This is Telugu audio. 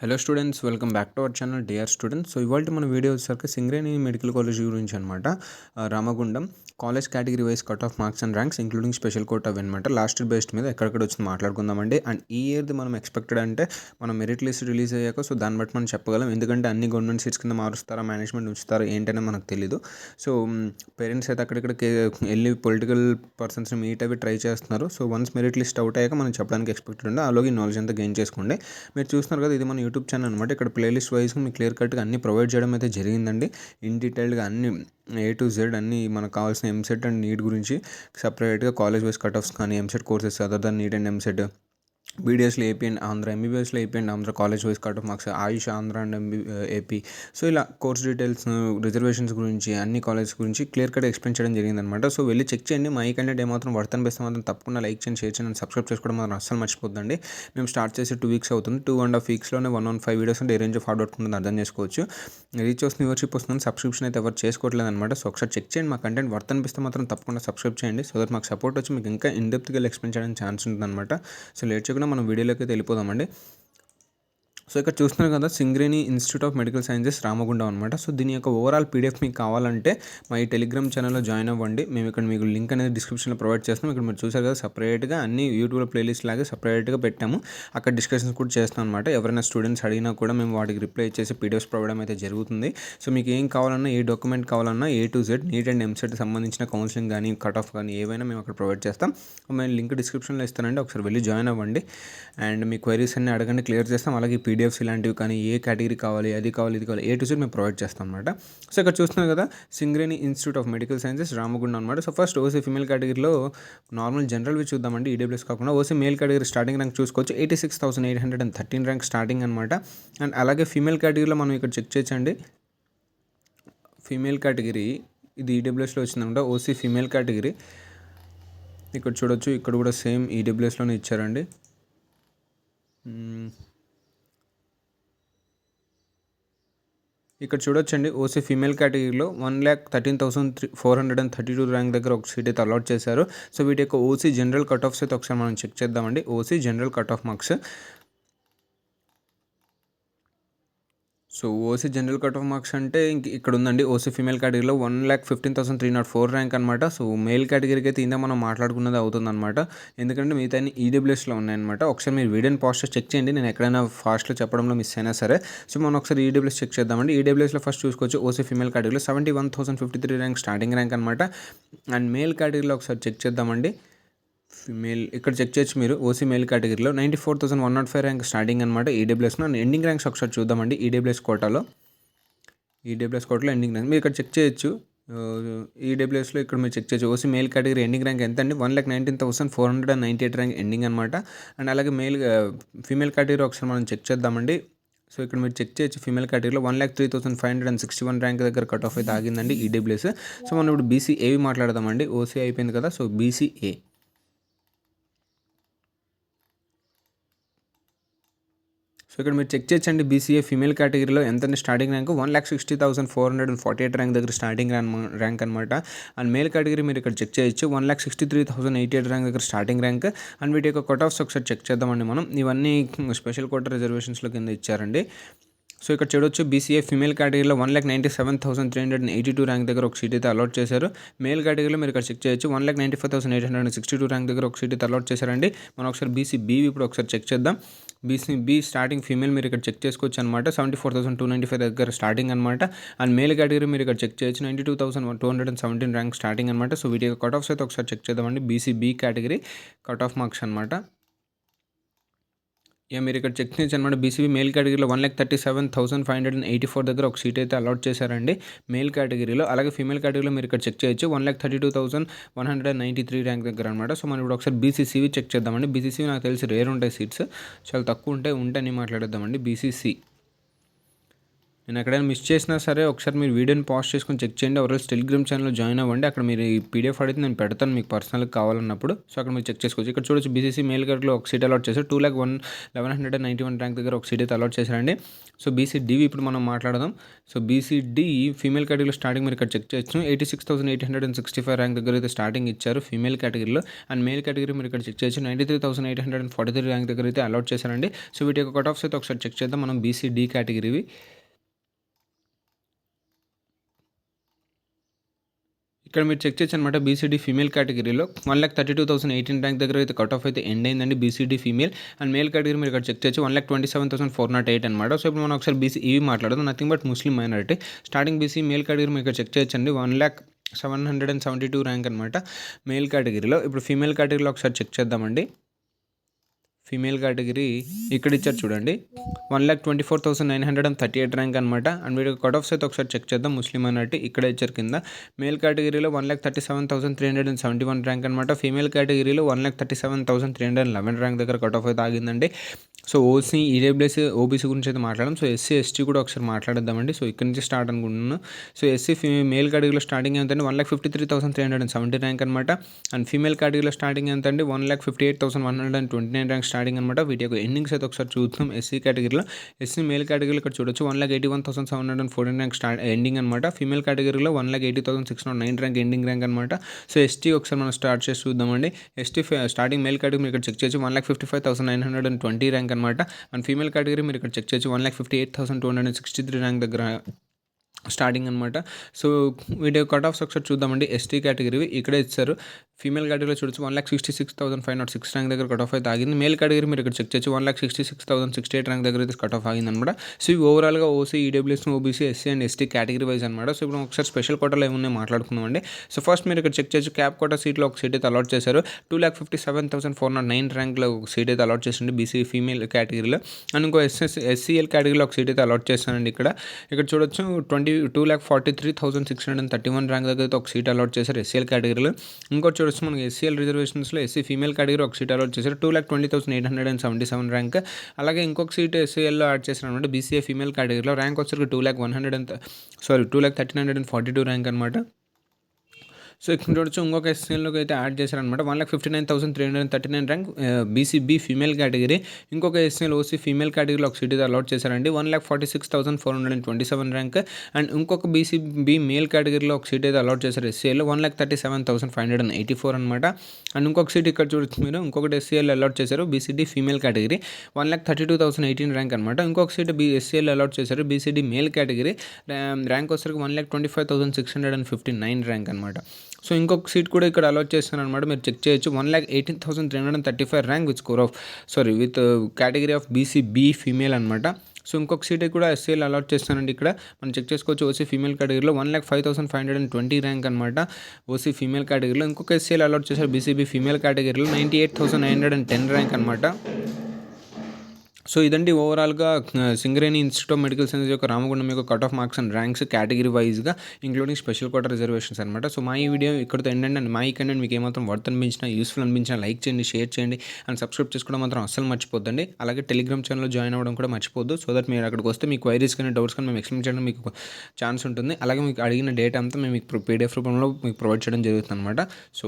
Hello students, welcome back to our channel dear students. So ఇవాళ మన వీడియో వచ్చేసరికి సింగరేణి మెడికల్ కాలేజ్ గురించి అనమాట. Ramagundam college category wise cut off marks and ranks including special quota అవి అనమాట. లాస్ట్ ఇయర్ బేస్డ్ మీద ఎక్కడెక్కడ వచ్చింది మాట్లాడుకుందామండి. అండ్ ఈ ఇయర్ది మనం ఎక్స్పెక్టెడ్ అంటే మనం మెరిట్ లిస్ట్ రిలీజ్ అయ్యాక సో దాన్ని బట్టి మనం చెప్పగలం. ఎందుకంటే అన్ని గవర్నమెంట్ సీట్స్ కింద మారుస్తారా, మేనేజ్మెంట్ ఉంచుతారా ఏంటనే మనకు తెలియదు. సో పేరెంట్స్ అయితే అక్కడిక్కడికి వెళ్ళి పొలిటికల్ పర్సన్స్ని మీట్ అవి ట్రై చేస్తున్నారు. So once merit list out అయ్యాక మనం చెప్పడానికి ఎక్స్పెక్టెడ్ ఉంది. అలాగే నాలెడ్జ్ అంతా గెయిన్ చేసుకోండి. మీరు చూస్తున్నారు కదా, ఇది మన యూట్యూబ్ ఛానల్ అనమాట. ఇక్కడ ప్లేలిస్ట్ వైజ్గా మీకు క్లియర్ కట్గా అన్ని ప్రొవైడ్ చేయడం అయితే జరిగిందండి. ఇన్ డీటెయిల్గా అన్ని A to Z అన్ని మనకు కావాల్సిన ఎంసెట్ అండ్ నీట్ గురించి సపరేట్గా కాలేజ్ వైజ్ కట్ ఆఫ్స్ కానీ EAMCET courses other than NEET and EAMCET, బీడిఎస్లో ఏపీ అండ్ ఆంధ్ర, ఎంబీబీఎస్లో AP and Andhra college wise cut off marks, AYUSH Andhra and AP. So ఇలా కోర్స్ డీటెయిల్స్, రిజర్వేషన్స్ గురించి అన్ని కాలేజెస్ గురించి క్లియర్ కట్ ఎక్స్ప్లెయిన్ చేయడం జరిగిందనమాట. సో వెళ్ళి చెక్ చేయండి. మా ఈ కంటెంట్ ఏమాత్రం వర్త్ అనిపిస్తే మాత్రం తప్పకుండా లైక్ చేయండి, షేర్ చేయండి, సబ్స్క్రైబ్ చేసుకోవడం మాత్రం అస్సలు మర్చిపోద్దండి. మేము స్టార్ట్ చేసి 2 weeks అవుతుంది. 2.5 weeksలోనే 115 వీడియోస్ అంటే ఏ రేంజ్ ఆఫ్ హార్డ్ వర్క్ ఉంటుందో అర్థం చేసుకోవచ్చు. రీచ్ వస్తుంది, వ్యూవర్షిప్ వస్తుంది, సబ్స్క్రిప్షన్ అయితే ఎవరు చేసుకోవట్లేదు అనమాట. సో ఒకసారి చెక్ చేయండి. మా కంటెంట్ వర్త్ అనిపిస్తే మాత్రం తప్పకుండా సబ్స్క్రైబ్ చేయండి. సో దట్ మాకు సపోర్ట్ వచ్చి మీకు ఇంకా ఇన్ డెప్త్గా ఎక్స్ప్లెయిన్ చేయడానికి ఛాన్స్ ఉంటుంది అనమాట. సో లేట్ చేయకుండా మనం వీడియోలోకి వెళ్ళిపోదామండి. సో ఇక్కడ చూస్తున్నారు కదా, Singareni institute of medical sciences Ramagundam అనమాట. సో దీని యొక్క ఓవరాల్ పీడిఎఫ్ మీకు కావాలంటే మా ఈ టెలిగ్రామ్ ఛానల్లో జాయిన్ అవ్వండి. మేము ఇక్కడ మీకు లింక్ అనేది డిస్క్రిప్షన్లో ప్రొవైడ్ చేస్తాం. ఇక్కడ మీరు చూసారు కదా, సపరేట్గా అన్ని యూట్యూబ్లో ప్లేలిస్ట్ లాగే సపరేట్గా పెట్టాము. అక్కడ డిస్కషన్స్ కూడా చేస్తాం అనమాట. ఎవరైనా స్టూడెంట్స్ అడిగినా కూడా మేము వాటికి రిప్లై చేసి పీడిఎఫ్స్ ప్రొవైడ్ అయితే జరుగుతుంది. సో మీకు ఏం కావాలన్నా, ఏ డాక్యుమెంట్ కావాలన్నా A to Z NEET and EAMCET సంబంధించిన కౌన్సిలింగ్ కానీ కట్ ఆఫ్ కానీ ఏవైనా మేము అక్కడ ప్రొవైడ్ చేస్తాం. మేము లింక్ డిస్క్రిప్షన్లో ఇస్తానండి, ఒకసారి వెళ్ళి జాయిన్ అవ్వండి. అండ్ మీ క్వైరీస్ అన్ని అడగండి, క్లియర్ చేస్తాం. అలాగే పీడిఎఫ్స్ ఇలాంటివి కానీ ఏ కేటగిరీ కావాలి, అది కావాలి, ఇది కావాలి, A to Z మేము ప్రొవైడ్ చేస్తాం అనమాట. సో ఇక్కడ చూస్తున్నారు కదా, Singareni institute of medical sciences Ramagundam అనమాట. సో ఫస్ట్ ఓసీ ఫీమేల్ కేటగిరీలో నార్మల్ జనరల్వి చూద్దామండి. ఈడబ్ల్యూఎస్ కాకుండా OC male category starting rank చూసుకోవచ్చు. 86,813 ర్యాంక్ స్టార్టింగ్ అనమాట. అండ్ అలాగే ఫీమేల్ కేటగిరీలో మనం ఇక్కడ చెక్ చేయొచ్చండి. ఫీమేల్ కేటగిరీ ఇది ఈడబ్ల్యూఎస్లో వచ్చిందనమాట. ఓసీ ఫీమేల్ కేటగిరీ ఇక్కడ చూడొచ్చు. ఇక్కడ కూడా సేమ్ ఈడబ్ల్యూఎస్లోనే ఇచ్చారండి. ఇక్కడ చూడొచ్చండి, ఓసీ ఫీమేల్ కేటగిరీలో 1,13,432 ర్యాంక్ దగ్గర ఒక సీట్ అయితే అలాట్ చేశారు. సో వీటి యొక్క ఓసీ జనరల్ కట్ ఆఫ్స్ అయితే ఒకసారి మనం చెక్ చేద్దామండి. OC general cut off marks. So OC general cut off marks అంటే ఇక్కడ ఉందండి. ఓసీ ఫీమేల్ కేటగిరీలో 1,15,304 ర్యాంక్ అనమాట. సో మేల్ కేటగిరీకి అయితే ఇందా మనం మాట్లాడుకున్నది అవుతుందన్నమాట. ఎందుకంటే మిగతా ఈడబ్ల్యూఎస్లో ఉన్నాయన్నమాట. ఒకసారి మీరు వీడియోని పాస్ట్ చెక్ చేయండి. నేను ఎక్కడైనా ఫాస్ట్లో చెప్పడంలో మిస్ అయినా సరే. సో మనం ఒకసారి ఈడబ్ల్యూఎస్ చెక్ చేద్దామండి. ఈడబ్ల్యూఎస్లో ఫస్ట్ చూసుకోవచ్చు. ఓసీ ఫీమేల్ కేటగిరీలో 71,053 ర్యాంక్ స్టార్టింగ్ ర్యాంక్ అనమాట. అండ్ మేల్ కేటగిరీలో ఒకసారి చెక్ చేద్దామండి. ఫీమేల్ ఇక్కడ చెక్ చేయొచ్చు మీరు. ఓసీ మేల్ కేటగిరీలో 94,105 ర్యాంక్ స్టార్టింగ్ అనమాట ఈడబ్ల్యూఎస్లో. ఎండింగ్ ర్యాంక్స్ ఒకసారి చూద్దామండి. ఈడబ్ల్యూఎస్ కోటాలో ఎండింగ్ ర్యాంక్ మీరు ఇక్కడ చెక్ చేయొచ్చు. ఈడబ్ల్యూఎస్లో ఇక్కడ మీరు చెక్ చేయొచ్చు. OC male category ending rank ఎంత అండి? 1,19,498 ర్యాంక్ ఎండింగ్ అనమాట. అండ్ అలాగే ఫీమేల్ కేటగిరీ ఒకసారి మనం చెక్ చేద్దామండి. సో ఇక్కడ మీరు చెక్ చేయొచ్చు. ఫీమేల్ కేటగిరీలో 1,03,561 ర్యాంక్ దగ్గర కట్ ఆఫ్ అయితే ఆగిందండి ఈడబ్ల్యూఎస్. సో మనం ఇప్పుడు బీసీఏవి మాట్లాడదామండి. ఓసీ అయిపోయింది కదా, సో బీసీఏ. సో ఇక్కడ మీరు చెక్ చేయొచ్చండి. బీసీఏ ఫీమేల్ కేటగిరీలో ఎంత స్టార్టింగ్ ర్యాంక్? 1,60,448 ర్యాంక్ దగ్గర స్టార్టింగ్ ర్యాంక్ అనమాట. అండ్ మేల్ కేటగిరీ మీరు ఇక్కడ చెక్ చేయొచ్చు. 1,63,088 ర్యాంక్ దగ్గర స్టార్టింగ్ ర్యాంక్. అండ్ వీటి యొక్క కట్ ఆఫ్స్ ఒకసారి చెక్ చేద్దామండి మనం. ఇవన్నీ స్పెషల్ కోటా రిజర్వేషన్స్లో కింద ఇచ్చారండి. సో ఇక్కడ చూడొచ్చు, బీసీఏ ఫీమేల్ కేటగిరీలో 1,97,382 ర్యాంక్ దగ్గర ఒక సీట్ అయితే అలాట్ చేశారు. మేల్ కేటగిరీలో మీరు ఇక్కడ చెక్ చేయొచ్చు. 1,95,862 ర్యాంక్ దగ్గర ఒక సీట్ అయితే అలాట్ చేశారండి. మనం ఒకసారి బీసీబీ ఇప్పుడు ఒకసారి చెక్ చేద్దాం. బీసీబీ స్టార్టింగ్ ఫీమేల్ మీరు ఇక్కడ చెక్ చేసుకోవచ్చు అనమాట. 74,295 దగ్గర స్టార్టింగ్ అనమాట. అండ్ మేల్ కేటగిరీ మీరు ఇక్కడ చెక్ చేయొచ్చు. 92,217 ర్యాంక్ స్టార్టింగ్ అనమాట. సో వీటి యొక్క కట్ ఆఫ్స్ అయితే ఒకసారి చెక్ చేద్దామండి. BCB category cut off marks అనమాట. మీరు ఇక్కడ చెక్ చేయొచ్చు అనమాట. బీసీబీ మేల్ కేటగిరీలో 1,37,584 దగ్గర ఒక సీట్ అయితే అలాట్ చేశారండి మేల్ కేటగిరీలో. అలాగే ఫీమేల్ కేటగిరీలో మీరు ఇక్కడ చెక్ చేయొచ్చు. 1,32,193 ర్యాంక్ దగ్గర అనమాట. సో మనం ఇప్పుడు ఒకసారి బీసీసీవి చెక్ చేద్దామండి. బీసీసీ నాకు తెలిసి రేర్ ఉంటాయి సీట్స్, చాలా తక్కువ ఉంటాయి. ఉంటే మాట్లాడేద్దామండి. బీసీసీ నేను ఎక్కడైనా మిస్ చేసినా సరే ఒకసారి మీరు వీడియోని పాజ్ చేసుకొని చెక్ చేయండి. ఎవరైనా టెలిగ్రామ్ ఛానల్లో జాయిన్ అవ్వండి. అక్కడ మీరు ఈ పీడిఎఫ్ అడిగితే నేను పెడతాను మీకు పర్సనల్గా కావాలన్నప్పుడు. సో అక్కడ మీరు చెక్ చేసుకోవచ్చు. ఇక్కడ చూడొచ్చు బీసీసీ మేల్ కేటగిరీలో ఒక సీట్ అలాట్ చేశారు. 2,1191 ర్యాంక్ దగ్గర ఒక సీట్ అయితే అలాట్ చేశారండి. సో బీసీడీవి ఇప్పుడు మనం మాట్లాడదాం. సో బీసీడీ ఫీమేల్ కేటగిరీలో స్టార్టింగ్ మీరు ఇక్కడ చెక్ చేయొచ్చు. 86,865 ర్యాంక్ దగ్గర అయితే స్టార్టింగ్ ఇచ్చారు ఫీమేల్ కేటగిరీలో. అండ్ మేల్ కేటగిరీ మీరు ఇక్కడ చెక్ చేయొచ్చు. 93,843 ర్యాంక్ దగ్గర అయితే అలాట్ చేశారండి. సో వీటి యొక్క కట్ ఆఫ్స్ అయితే ఒకసారి చెక్ చేద్దాం మనం బీసీడీ కేటగిరీవి. ఇక్కడ మీరు చెక్ చేయొచ్చు అనమాట. బీసీడీ ఫీమేల్ కేటగిరీలో 1,32,018 ర్యాంక్ దగ్గర అయితే కట్ ఆఫ్ అయితే ఎండ్ అయిందండి BCD female. And male category మీరు ఇక్కడ చెక్ చేయొచ్చు 1,27,408 అనమాట. సో ఇప్పుడు మనం ఒకసారి బీసీ ఇవి మాట్లాడదాం. Nothing but Muslim minority. Starting BC male category మీరు ఇక్కడ చెక్ చేయొచ్చండి. 1,772 ర్యాంక్ అనమాట మేల్ కేటగిరీలో. ఇప్పుడు ఫీమేల్ కేటగిరీలో ఒకసారి చెక్ చేద్దామండి. ఫీమేల్ కేటగిరీ ఇక్కడ ఇచ్చారు చూడండి. 1,24,938 ర్యాంక్ అనమాట. అండ్ వీడియో కట్ ఆఫ్స్ అయితే ఒకసారి చెక్ చేద్దాం. ముస్లిం మైనారిటీ ఇక్కడ ఇచ్చారు కింద. మేల్ కేటగిరీలో 1,37,371 ర్యాంక్ అనమాట. ఫీమేల్ కేటగిరీలో 1,37,311 ర్యాంక్ దగ్గర కట్ ఆఫ్ అయితే ఆగిందండి. సో ఓసీ ఈడబ్ల్యూఎస్ ఓబీసీ గురించి అయితే మాట్లాడడం. సో ఎస్సీ ఎస్టీ కూడా ఒకసారి మాట్లాడేద్దామండి. సో ఇక్కడ నుంచి స్టార్ట్ అనుకుంటున్నాను. సో ఎస్సీ మేల్ కేటగిరీలో స్టార్టింగ్ ఎంతండి 1,53,370 ర్యాంక్ అనమాట. అండ్ ఫీమేల్ కేటగిరీలో స్టార్టింగ్ ఎంతండి 1,58,129 ర్యాంక్ స్టార్టింగ్ అనమాట. వీటి యొక్క ఎండింగ్స్ అయితే ఒకసారి చూద్దాం. ఎస్సీ కేటగిరీలో ఎస్సీ మేల్ కేటగిరీలో ఇక్కడ చూడొచ్చు 1,81,714 ర్యాంక్ ఎండింగ్ అనమాట. ఫీమేల్ కేటగిరీలో 1,80,609 ర్యాంక్ ఎండింగ్ ర్యాంక్ అనమాట. సో ఎస్టీ ఒకసారి మనం స్టార్ట్ చేసి చూద్దామండి. ఎస్టీ స్టార్టింగ్ మేల్ కేటగిరీ ఇక్కడ చెక్ చేయొచ్చు 1,55,920 ర్యాంక్ అనమాట. అండ్ ఫీమేల్ కేటగిరీ మీరు ఇక్కడ చెక్ చేయొచ్చు 1,58,263 ర్యాంక్ దగ్గర స్టార్టింగ్ అనమాట. సో వీడియో కట్ ఆఫ్స్ ఒకసారి చూద్దామండి. ఎస్టీ కేటగిరీ ఇక్కడే ఇచ్చారు. ఫీమేల్ కేటగిరీలో చూడొచ్చు 1,66,506 ర్యాంక్ దగ్గర కట్ ఆఫ్ అయితే ఆగింది. మేల్ కేటగిరీ మీరు ఇక్కడ చెక్ చేయొచ్చు 1,66,068 ర్యాంక్ దగ్గర అయితే కట్ ఆఫ్ ఆగింది అనమాట. సో ఇవి ఓవరాల్గా OC EWS OBC SC and ST category wise అనమాట. సో ఇప్పుడు ఒకసారి స్పెషల్ కోటాలో ఏమున్నాయి మాట్లాడుకుందామండి. సో ఫస్ట్ మీరు ఇక్కడ చెక్ చేయొచ్చు క్యాప్ కోటా సీట్లో ఒక సీట్ అయితే అలాట్ చేశారు. 2,57,409 ర్యాంక్లో ఒక సీట్ అయితే అలాట్ చేసింది బీసీ ఫీమేల్ కేటగిరీలో. అండ్ ఇంకో ఎస్సీఎల్ కేటగిరీలో ఒక సీట్ అయితే అలాట్ చేశానండి. ఇక్కడ చూడొచ్చు 2,43,631 ర్యాంక్ దగ్గర అయితే ఒక సీట్ అలాట్ చేశారు ఎస్సీఎల్ కేటగిరీలో. ఇంకోటి చూడొచ్చు మనకి ఎస్సీఎల్ రిజర్వేషన్స్లో ఎస్సీ ఫీమేల్ కేటగిరీ ఒక సీట్ అలాట్ చేశారు 2,20,877 ర్యాంక్. అలాగే ఇంకొక సీట్ ఎస్సీఎల్లో యాడ్ చేశారు అనమాట. బీసీఏ ఫీమేల్ కేటగిరీలో ర్యాంక్ వచ్చరికి 2,13,42 ర్యాంక్ అనమాట. సో ఇక్కడ చూడొచ్చు ఇంకొక ఎస్సీఎల్లోకి అయితే యాడ్ చేశారనమాట 1,59,339 ర్యాంక్ బీసీబీ ఫీమేల్ కేటగిరీ. ఇంకొక ఎస్సీఎల్ ఓసీ ఫీమేల్ కేటగిరీలో ఒక సీట్ అయితే అలాట్ చేశారండి 1,46,427 ర్యాంక్. అండ్ ఇంకొక బీసీబీ మేల్ కేటగిరీలో ఒక సీట్ అయితే అలాట్ చేశారు ఎస్సీఎల్లో 1,37,584 అనమాట. అండ్ ఇంకొక సీట్ ఇక్కడ చూడొచ్చు మీరు ఇంకొకటి ఎస్సీఎల్ అలాట్ చేశారు బీసీడీ ఫీమేల్ కేటగిరీ 1,32,018 ర్యాంక్ అనమాట. ఇంకొక సీట్ ఎస్సీఎల్ అలాట్ చేశారు బీసీడీ మేల్ కేటగిరీ ర్యాంక్ వచ్చరికి 1,25,659 ర్యాంక్ అనమాట. సో ఇంకొక సీట్ కూడా ఇక్కడ అలాట్ చేస్తాను అనమాట. మీరు చెక్ చేయొచ్చు 1,18,335 rank with score of with category of BCB female అనమాట. సో ఇంకొక సీట్ కూడా ఎస్సీఎల్ అలాట్ చేస్తానండి. ఇక్కడ మనం చెక్ చేసుకోవచ్చు ఓసీ ఫీమేల్ కేటగిరీలో 1,05,520 ర్యాంక్ అనమాట ఓసీ ఫీమేల్ కేటగిరీలో. ఇంకొక ఎస్సీఎల్ అలాట్ చేశారు బీసీబీ ఫీమేల్ కేటగిరీలో 98,910 ర్యాంక్ అనమాట. సో ఇదండి ఓవరాల్గా Singareni institute of medical science యొక్క రామగుండం యొక్క cut off marks and ranks category వైజ్గా ఇంక్లూడింగ్ స్పెషల్ కోటా రిజర్వేషన్స్ అనమాట. సో మా ఈ వీడియో ఇక్కడితో ఏంటంటే మా ఈ కంటెంట్ మీకు ఏమాత్రం వర్త్ అనిపించినా యూస్ఫుల్ అనిపించినా లైక్ చేయండి, షేర్ చేయండి అండ్ సబ్స్క్రైబ్ చేసుకోవడం మాత్రం అస్సలు మర్చిపోద్దండి. అలాగే టెలిగ్రామ్ ఛానల్లో జాయిన్ అవ్వడం కూడా మర్చిపోద్దు. సో దట్ మీరు అక్కడికి వస్తే మీ క్వైరీస్ కానీ డౌట్స్ కానీ మేము ఎక్స్ప్లెయిన్ చేయడం మీకు ఛాన్స్ ఉంటుంది. అలాగే మీకు అడిగిన డేటా అంతా మేము మీకు పీడిఎఫ్ రూపంలో మీకు ప్రొవైడ్ చేయడం జరుగుతుంది అనమాట. సో